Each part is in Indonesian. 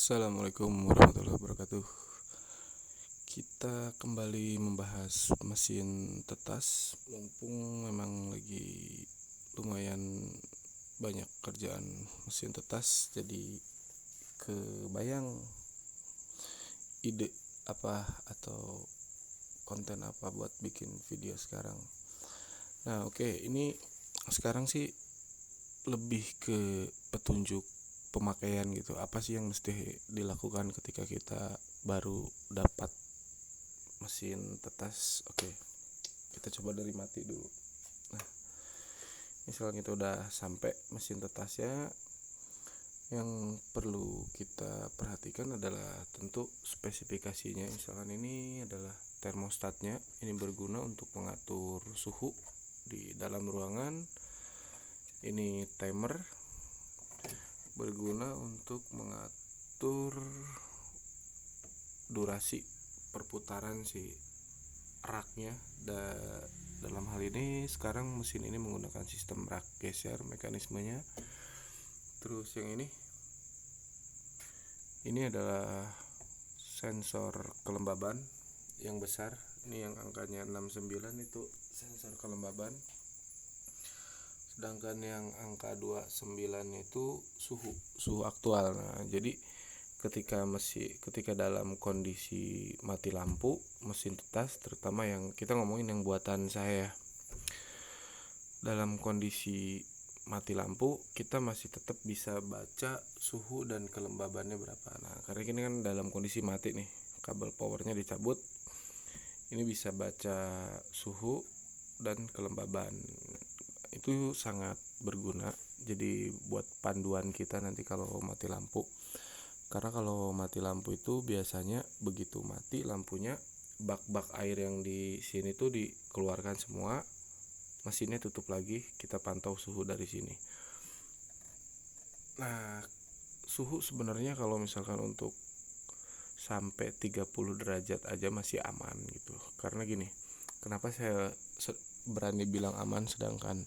Assalamualaikum warahmatullahi wabarakatuh. Kita kembali membahas mesin tetas. Mumpung memang lagi lumayan banyak kerjaan mesin tetas, jadi kebayang ide apa atau konten apa buat bikin video sekarang. Nah, oke, ini sekarang sih lebih ke petunjuk pemakaian gitu. Apa sih yang mesti dilakukan ketika kita baru dapat mesin tetas? Oke, kita coba dari mati dulu. Nah, misalnya kita udah sampai mesin tetasnya, yang perlu kita perhatikan adalah tentu spesifikasinya. Misalkan ini adalah termostatnya, ini berguna untuk mengatur suhu di dalam ruangan. Ini timer, berguna untuk mengatur durasi perputaran si raknya. Dalam hal ini sekarang mesin ini menggunakan sistem rak geser mekanismenya. Terus yang ini adalah sensor kelembaban yang besar. Ini yang angkanya 69 itu sensor kelembaban. Sedangkan yang angka 29 itu suhu aktual. Nah, jadi ketika dalam kondisi mati lampu mesin tetas, terutama yang kita ngomongin yang buatan saya, dalam kondisi mati lampu kita masih tetap bisa baca suhu dan kelembabannya berapa. Nah, karena ini kan dalam kondisi mati nih, kabel powernya dicabut, ini bisa baca suhu dan kelembaban. Itu sangat berguna jadi buat panduan kita nanti kalau mati lampu. Karena kalau mati lampu itu biasanya begitu mati lampunya, bak-bak air yang di sini tuh dikeluarkan semua, mesinnya tutup lagi, kita pantau suhu dari sini. Nah, suhu sebenarnya kalau misalkan untuk sampai 30 derajat aja masih aman gitu. Karena gini, kenapa saya berani bilang aman sedangkan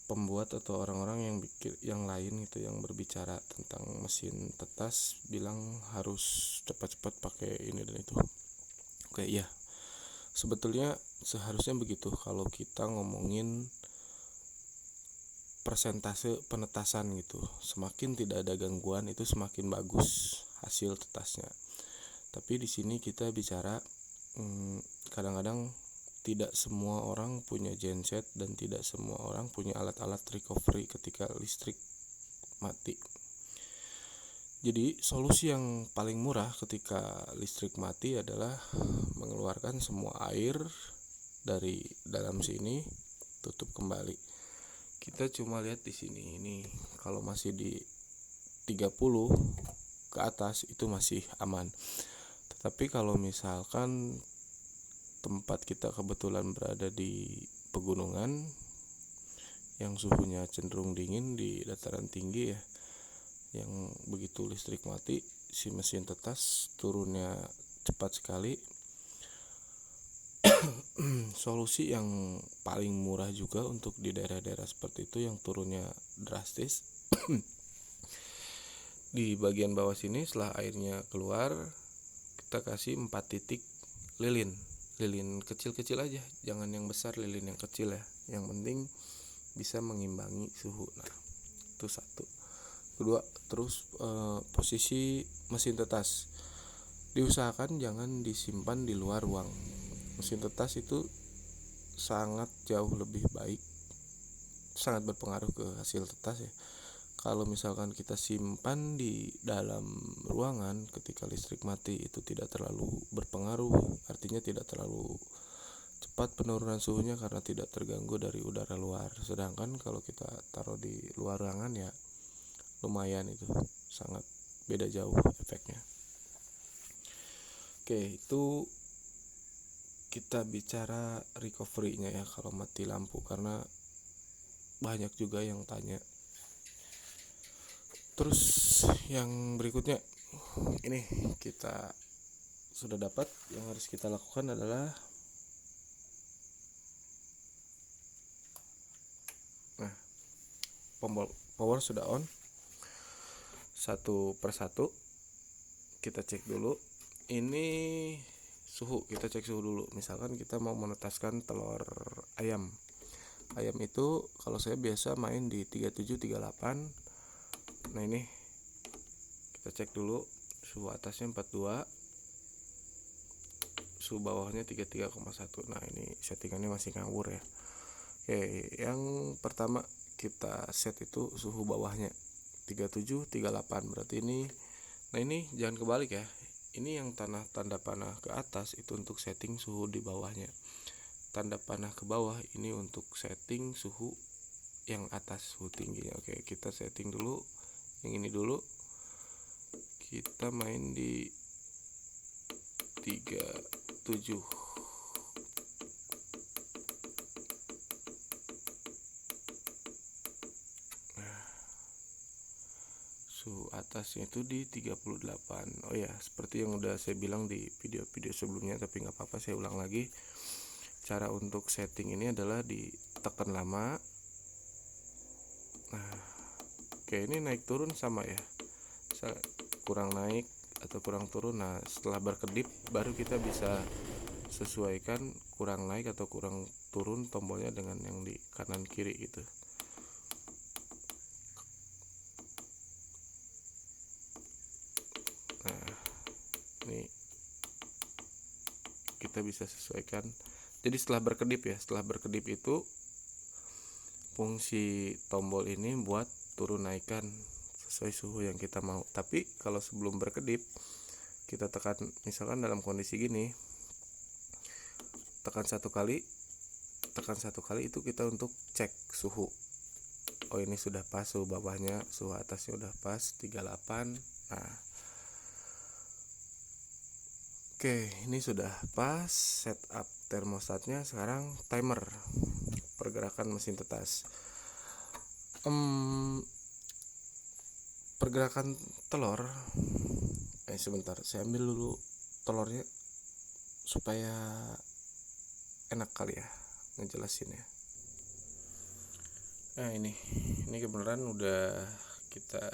pembuat atau orang-orang yang lain gitu yang berbicara tentang mesin tetas bilang harus cepat-cepat pakai ini dan itu. Oke, iya. Sebetulnya seharusnya begitu kalau kita ngomongin persentase penetasan gitu. Semakin tidak ada gangguan itu semakin bagus hasil tetasnya. Tapi di sini kita bicara kadang-kadang tidak semua orang punya genset dan tidak semua orang punya alat-alat recovery ketika listrik mati. Jadi solusi yang paling murah ketika listrik mati adalah mengeluarkan semua air dari dalam sini, tutup kembali. Kita cuma lihat di sini, ini kalau masih di 30 ke atas itu masih aman. Tetapi kalau misalkan tempat kita kebetulan berada di pegunungan yang suhunya cenderung dingin di dataran tinggi ya, yang begitu listrik mati si mesin tetas turunnya cepat sekali. Solusi yang paling murah juga untuk di daerah-daerah seperti itu yang turunnya drastis, di bagian bawah sini setelah airnya keluar kita kasih 4 titik lilin kecil-kecil aja, jangan yang besar, lilin yang kecil ya, yang penting bisa mengimbangi suhu. Nah, itu satu. Kedua, terus posisi mesin tetas diusahakan jangan disimpan di luar ruang. Mesin tetas itu sangat jauh lebih baik, sangat berpengaruh ke hasil tetas ya. Kalau misalkan kita simpan di dalam ruangan ketika listrik mati, itu tidak terlalu berpengaruh, artinya tidak terlalu cepat penurunan suhunya karena tidak terganggu dari udara luar. Sedangkan kalau kita taruh di luar ruangan ya lumayan, itu sangat beda jauh efeknya. Oke, itu kita bicara recovery-nya ya kalau mati lampu, karena banyak juga yang tanya. Terus yang berikutnya, ini kita sudah dapat, yang harus kita lakukan adalah power sudah on. satu persatu. Kita cek dulu. Ini suhu, kita cek suhu dulu. Misalkan kita mau menetaskan telur ayam. Ayam itu kalau saya biasa main di 37 38. Nah, ini kita cek dulu. Suhu atasnya 42, suhu bawahnya 33,1. Nah, ini settingannya masih ngawur ya. Oke, yang pertama kita set itu suhu bawahnya 37 38. Berarti ini, nah ini jangan kebalik ya. Ini yang tanda panah ke atas itu untuk setting suhu di bawahnya. Tanda panah ke bawah ini untuk setting suhu yang atas, suhu tingginya. Oke, kita setting dulu yang ini dulu. Kita main di 37. Suhu atasnya itu di 38. Oh ya, seperti yang udah saya bilang di video-video sebelumnya, tapi nggak apa-apa, saya ulang lagi. Cara untuk setting ini adalah ditekan lama. Nah, oke, ini naik turun sama ya, kurang naik atau kurang turun. Nah, setelah berkedip baru kita bisa sesuaikan kurang naik atau kurang turun tombolnya dengan yang di kanan kiri gitu. Nah, ini kita bisa sesuaikan. Jadi setelah berkedip ya, setelah berkedip itu fungsi tombol ini buat turun naikkan sesuai suhu yang kita mau. Tapi kalau sebelum berkedip kita tekan, misalkan dalam kondisi gini, tekan satu kali itu kita untuk cek suhu. Oh, ini sudah pas suhu bawahnya, suhu atasnya udah pas 38. Nah, oke, ini sudah pas setup termostatnya. Sekarang timer pergerakan mesin tetas. Pergerakan telur, sebentar, saya ambil dulu telurnya supaya enak kali ya ngejelasinnya. Nah, ini kebenaran udah kita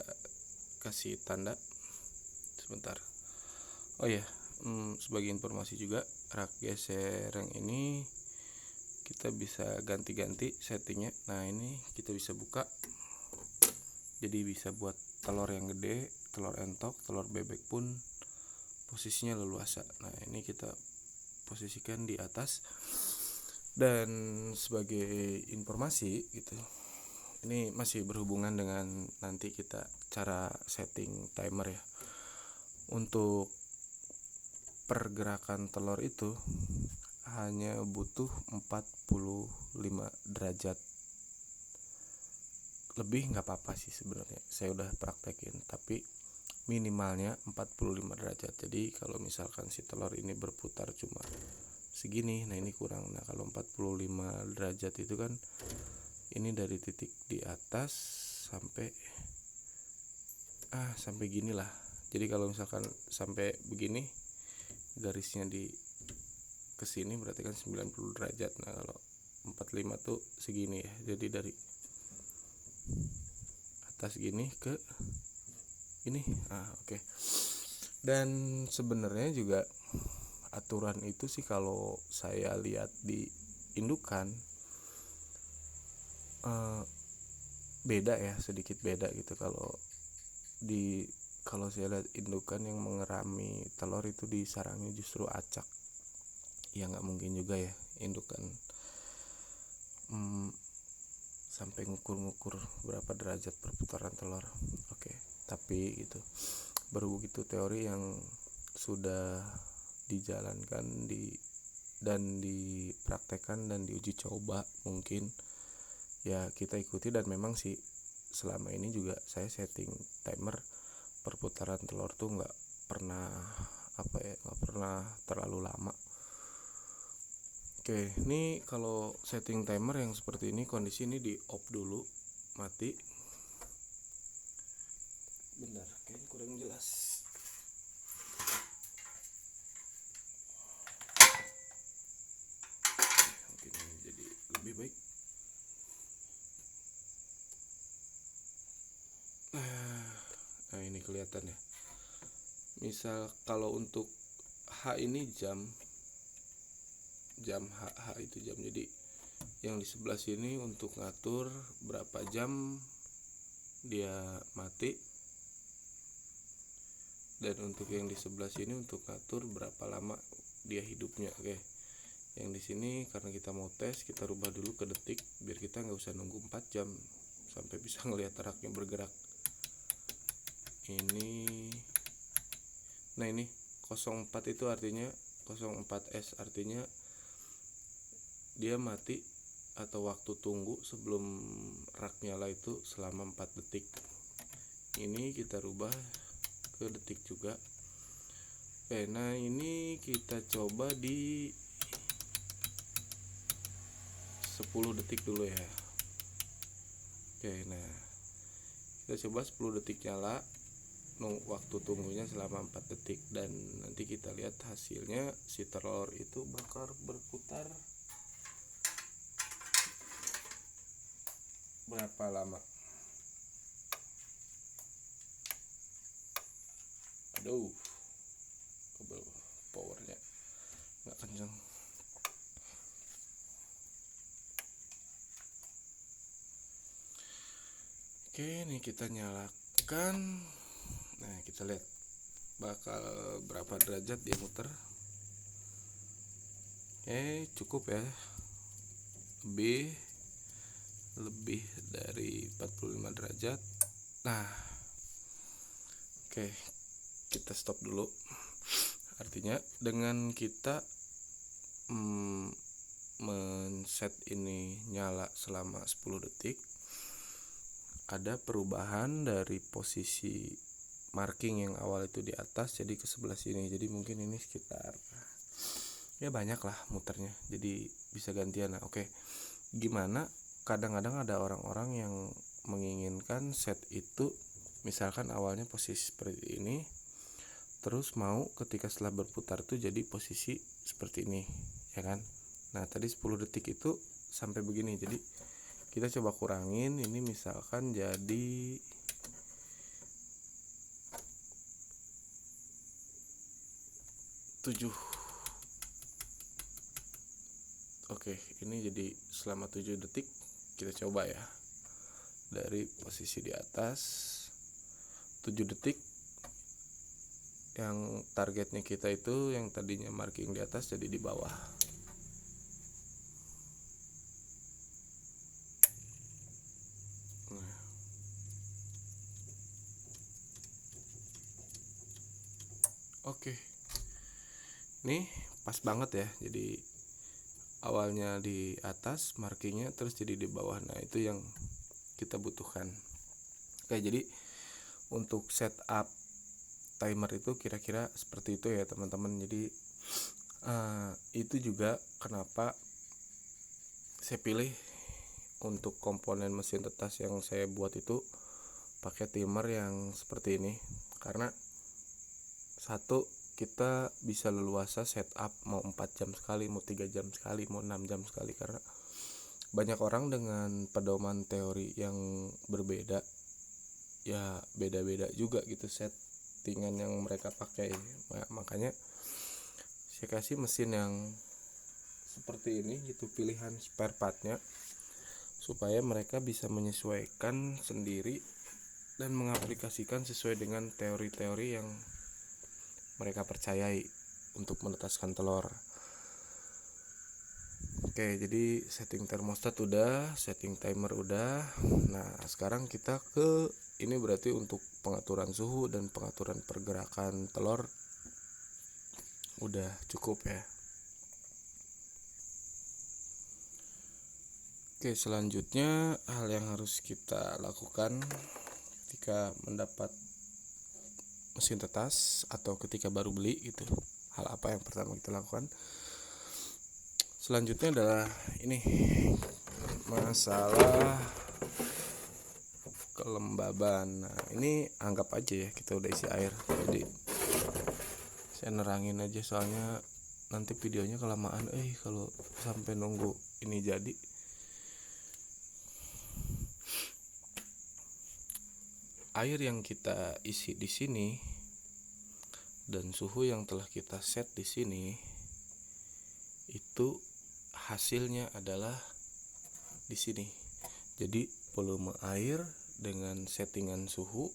kasih tanda. Sebentar. Oh ya, sebagai informasi juga, rak geser yang ini kita bisa ganti-ganti settingnya. Nah, ini kita bisa buka, jadi bisa buat telur yang gede, telur entok, telur bebek pun posisinya leluasa. Nah, ini kita posisikan di atas. Dan sebagai informasi gitu, ini masih berhubungan dengan nanti kita cara setting timer ya. Untuk pergerakan telur itu hanya butuh 45 derajat. Lebih nggak apa-apa sih sebenarnya, saya udah praktekin, tapi minimalnya 45 derajat. Jadi kalau misalkan si telur ini berputar cuma segini, nah ini kurang. Nah, kalau 45 derajat itu kan ini dari titik di atas sampai gini lah. Jadi kalau misalkan sampai begini garisnya di kesini berarti kan 90 derajat. Nah, kalau 45 tuh segini ya, jadi dari atas gini ke ini. Oke. Dan sebenarnya juga aturan itu sih kalau saya lihat di indukan beda ya, sedikit beda gitu. Kalau saya lihat indukan yang mengerami telur itu di sarangnya justru acak. Ya nggak mungkin juga ya indukan sampai ngukur berapa derajat perputaran telur. Oke, tapi gitu, berhubung itu teori yang sudah dijalankan dan dipraktekkan dan diuji coba, mungkin ya kita ikuti. Dan memang sih selama ini juga saya setting timer perputaran telur tuh nggak pernah terlalu lama. Oke, ini kalau setting timer yang seperti ini, kondisi ini di off dulu, mati. Bentar, kayaknya kurang jelas. Mungkin ini jadi lebih baik. Nah, ini nih kelihatan ya. Misal kalau untuk H ini jam H itu jam. Jadi yang di sebelah sini untuk ngatur berapa jam dia mati, dan untuk yang di sebelah sini untuk ngatur berapa lama dia hidupnya. Oke. Yang di sini karena kita mau tes, kita rubah dulu ke detik biar kita nggak usah nunggu 4 jam sampai bisa ngelihat raknya bergerak. Nah ini 04 itu artinya 04S artinya dia mati atau waktu tunggu sebelum rak nyala itu selama 4 detik. Ini kita rubah ke detik juga. Oke, nah ini kita coba di 10 detik dulu ya. Oke, nah kita coba 10 detik nyala, waktu tunggunya selama 4 detik, dan nanti kita lihat hasilnya si telur itu bakal berputar berapa lama. Aduh, kabel powernya nggak kencang. Oke, ini kita nyalakan. Nah, kita lihat bakal berapa derajat dia muter. Cukup ya, lebih dari 45 derajat. Nah, oke, kita stop dulu. Artinya dengan kita men-set ini nyala selama 10 detik, ada perubahan dari posisi marking yang awal itu di atas jadi ke sebelah sini. Jadi mungkin ini sekitar ya banyak lah muternya, jadi bisa gantian. Nah, oke, gimana kadang-kadang ada orang-orang yang menginginkan set itu misalkan awalnya posisi seperti ini, terus mau ketika setelah berputar tuh jadi posisi seperti ini, ya kan. Nah, tadi 10 detik itu sampai begini, jadi kita coba kurangin. Ini misalkan jadi 7. Oke, ini jadi selama 7 detik. Kita coba ya, dari posisi di atas 7 detik. Yang targetnya kita itu yang tadinya marking di atas jadi di bawah. Nah, oke, ini pas banget ya. Jadi awalnya di atas markingnya terus jadi di bawah. Nah, itu yang kita butuhkan. Oke, jadi untuk setup timer itu kira-kira seperti itu ya teman-teman. Jadi itu juga kenapa saya pilih untuk komponen mesin tetas yang saya buat itu pakai timer yang seperti ini, karena satu, kita bisa leluasa setup mau 4 jam sekali, mau 3 jam sekali, mau 6 jam sekali, karena banyak orang dengan pedoman teori yang berbeda ya, beda-beda juga gitu settingan yang mereka pakai. Makanya saya kasih mesin yang seperti ini gitu, pilihan spare partnya, supaya mereka bisa menyesuaikan sendiri dan mengaplikasikan sesuai dengan teori-teori yang mereka percayai untuk menetaskan telur. Oke, jadi setting termostat udah, setting timer udah. Nah, sekarang kita ke ini, berarti untuk pengaturan suhu dan pengaturan pergerakan telur udah cukup ya. Oke, selanjutnya hal yang harus kita lakukan ketika mendapat mesin tetas atau ketika baru beli gitu, hal apa yang pertama kita lakukan? Selanjutnya adalah ini, masalah kelembaban. Nah, ini anggap aja ya kita udah isi air. Jadi saya nerangin aja, soalnya nanti videonya kelamaan kalau sampai nunggu ini jadi. air yang kita isi di sini dan suhu yang telah kita set di sini itu hasilnya adalah di sini. Jadi volume air dengan settingan suhu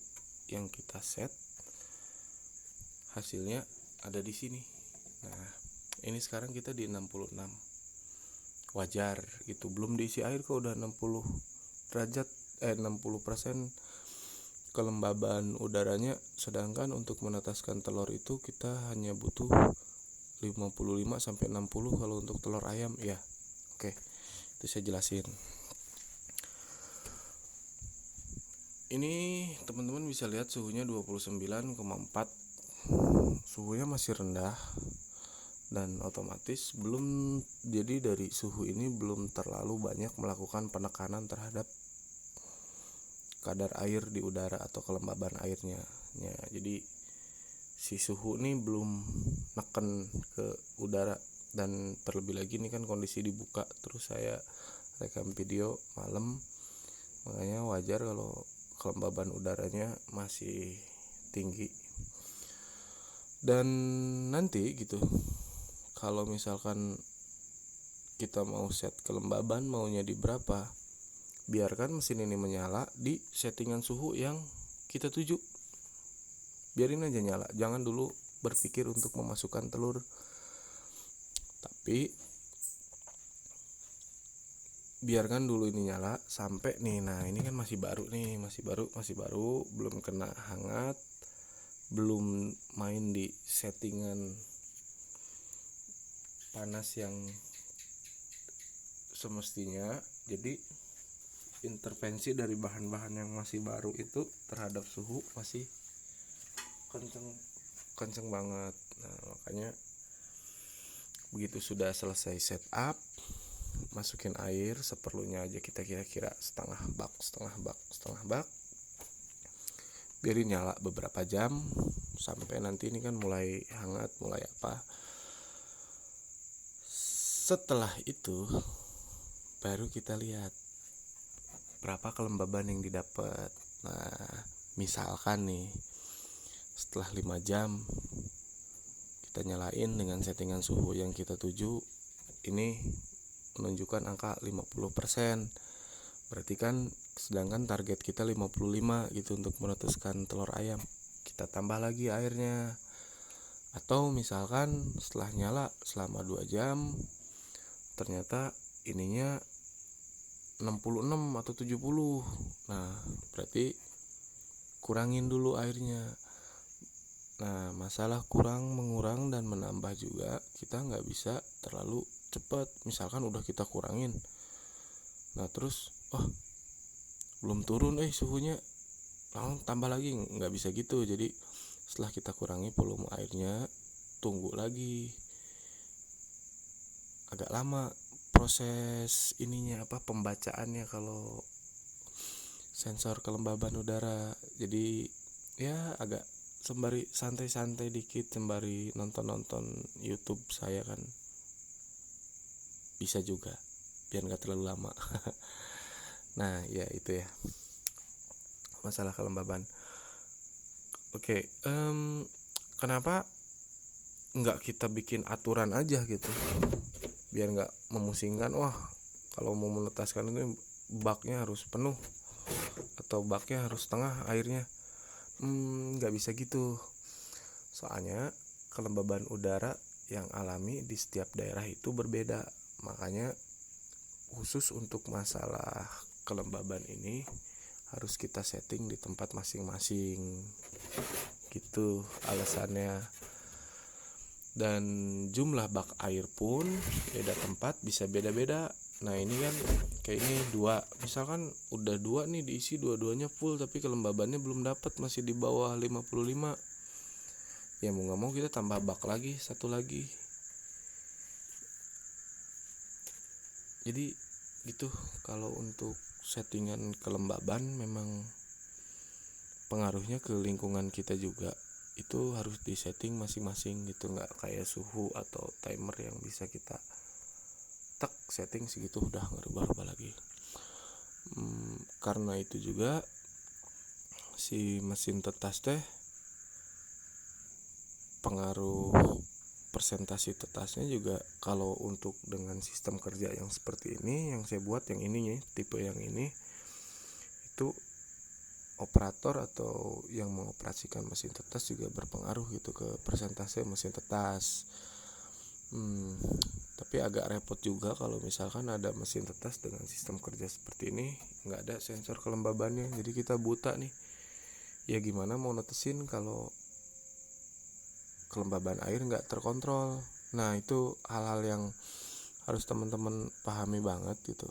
yang kita set hasilnya ada di sini. Nah, ini sekarang kita di 66. Wajar gitu, belum diisi air kok udah 60 derajat 60% kelembaban udaranya, sedangkan untuk menetaskan telur itu kita hanya butuh 55 sampai 60 kalau untuk telur ayam ya. Oke, itu saya jelasin. Ini teman-teman bisa lihat suhunya 29,4. Suhunya masih rendah dan otomatis belum, jadi dari suhu ini belum terlalu banyak melakukan penekanan terhadap kadar air di udara atau kelembaban airnya ya, jadi si suhu ini belum neken ke udara. Dan terlebih lagi ini kan kondisi dibuka, terus saya rekam video malam, makanya wajar kalau kelembaban udaranya masih tinggi. Dan nanti gitu, kalau misalkan kita mau set kelembaban maunya di berapa, biarkan mesin ini menyala di settingan suhu yang kita tuju. Biarin aja nyala, jangan dulu berpikir untuk memasukkan telur. Tapi biarkan dulu ini nyala sampai nih, nah ini kan masih baru nih, masih baru, belum kena hangat, belum main di settingan panas yang semestinya. Jadi intervensi dari bahan-bahan yang masih baru itu terhadap suhu masih kenceng banget. Nah, makanya begitu sudah selesai setup, masukin air seperlunya aja, kita kira-kira setengah bak, biarin nyala beberapa jam sampai nanti ini kan mulai hangat, mulai apa. Setelah itu baru kita lihat berapa kelembaban yang didapat. Nah, misalkan nih setelah 5 jam kita nyalain dengan settingan suhu yang kita tuju, ini menunjukkan angka 50%. Berarti kan sedangkan target kita 55 gitu untuk menetaskan telur ayam. Kita tambah lagi airnya. Atau misalkan setelah nyala selama 2 jam ternyata ininya 66 atau 70. Nah, berarti kurangin dulu airnya. Nah, masalah kurang, mengurang, dan menambah juga kita nggak bisa terlalu cepat. Misalkan udah kita kurangin, nah terus belum turun suhunya, langsung tambah lagi, nggak bisa gitu. Jadi setelah kita kurangi volume airnya, tunggu lagi, agak lama proses ininya, pembacaannya kalau sensor kelembaban udara. Jadi ya agak sembari santai-santai dikit, sembari nonton YouTube saya kan bisa juga, biar nggak terlalu lama. Nah ya itu ya masalah kelembaban. Oke, kenapa nggak kita bikin aturan aja gitu, biar nggak memusingkan. Wah, kalau mau menetaskan ini baknya harus penuh atau baknya harus setengah airnya. Nggak bisa gitu. Soalnya kelembaban udara yang alami di setiap daerah itu berbeda. Makanya khusus untuk masalah kelembaban ini harus kita setting di tempat masing-masing. Gitu alasannya. Dan jumlah bak air pun beda tempat bisa beda-beda. Nah ini kan kayak ini 2, misalkan udah 2 nih diisi, dua-duanya full tapi kelembabannya belum dapat, masih di bawah 55. Ya mau gak mau kita tambah bak lagi, satu lagi. Jadi gitu, kalau untuk settingan kelembaban memang pengaruhnya ke lingkungan kita juga. Itu harus disetting masing-masing gitu, nggak kayak suhu atau timer yang bisa kita tek setting segitu udah ngerubah-rubah lagi. Karena itu juga si mesin tetas teh pengaruh presentasi tetasnya juga. Kalau untuk dengan sistem kerja yang seperti ini yang saya buat, yang ini nih, tipe yang ini, itu operator atau yang mengoperasikan mesin tetas juga berpengaruh gitu ke presentasi mesin tetas. Tapi agak repot juga kalau misalkan ada mesin tetas dengan sistem kerja seperti ini, nggak ada sensor kelembabannya, jadi kita buta nih. Ya gimana mau netesin kalau kelembaban air nggak terkontrol. Nah itu hal-hal yang harus teman-teman pahami banget gitu.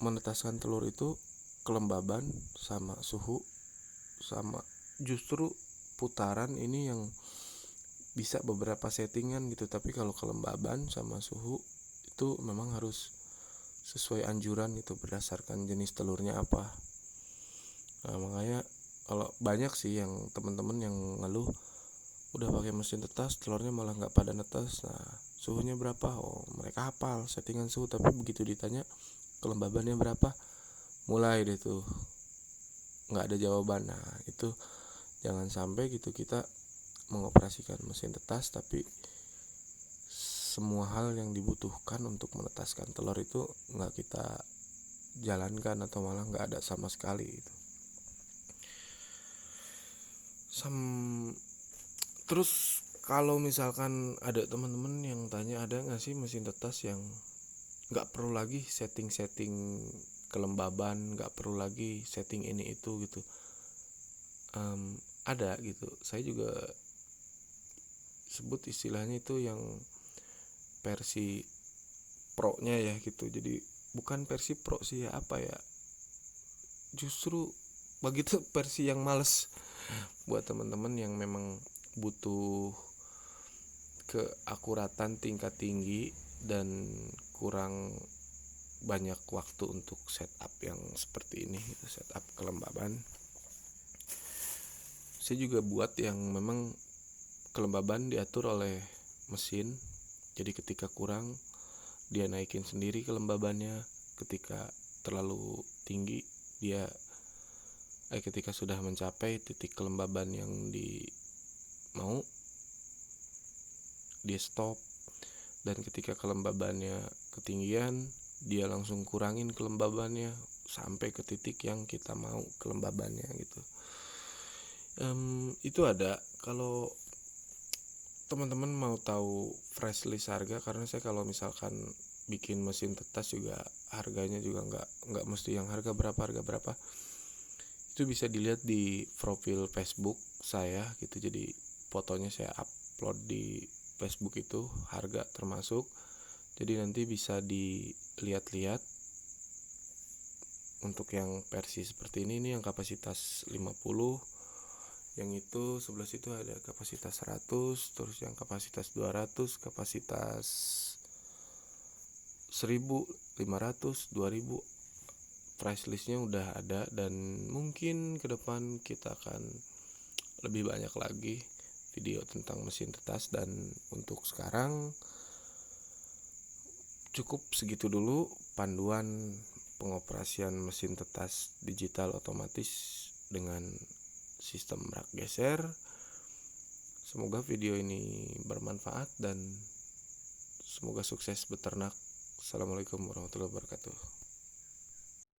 Menetaskan telur itu kelembaban sama suhu sama justru putaran ini yang bisa beberapa settingan gitu. Tapi kalau kelembaban sama suhu itu memang harus sesuai anjuran gitu, berdasarkan jenis telurnya apa. Nah makanya kalau banyak sih yang teman-teman yang ngeluh udah pakai mesin tetas telurnya malah nggak pada netes. Nah suhunya berapa, oh mereka hafal settingan suhu, tapi begitu ditanya kelembabannya berapa, mulai deh tuh nggak ada jawaban. Nah itu jangan sampai gitu kita mengoperasikan mesin tetas tapi semua hal yang dibutuhkan untuk menetaskan telur itu nggak kita jalankan atau malah nggak ada sama sekali gitu. Terus kalau misalkan ada teman-teman yang tanya ada nggak sih mesin tetas yang nggak perlu lagi setting-setting kelembaban, nggak perlu lagi setting ini itu gitu. Ada gitu. Saya juga sebut istilahnya itu yang versi pro-nya ya gitu. Jadi bukan versi pro sih ya, apa ya, justru begitu versi yang males buat teman-teman yang memang butuh keakuratan tingkat tinggi dan kurang banyak waktu untuk setup yang seperti ini, setup kelembaban. Saya juga buat yang memang kelembaban diatur oleh mesin, jadi ketika kurang dia naikin sendiri kelembabannya, ketika terlalu tinggi dia ketika sudah mencapai titik kelembaban yang mau dia stop, dan ketika kelembabannya ketinggian dia langsung kurangin kelembabannya sampai ke titik yang kita mau kelembabannya gitu. Itu ada. Kalau teman-teman mau tahu fresh list harga, karena saya kalau misalkan bikin mesin tetas juga harganya juga nggak mesti yang harga berapa, itu bisa dilihat di profil Facebook saya gitu. Jadi fotonya saya upload di Facebook itu harga termasuk, jadi nanti bisa dilihat-lihat. Untuk yang versi seperti ini yang kapasitas 50, yang itu sebelah situ ada kapasitas 100, terus yang kapasitas 200, kapasitas 1000, 500, 2000. Price listnya udah ada, dan mungkin ke depan kita akan lebih banyak lagi video tentang mesin tetas. Dan untuk sekarang cukup segitu dulu panduan pengoperasian mesin tetas digital otomatis dengan sistem rak geser. Semoga video ini bermanfaat dan semoga sukses beternak. Assalamualaikum warahmatullahi wabarakatuh.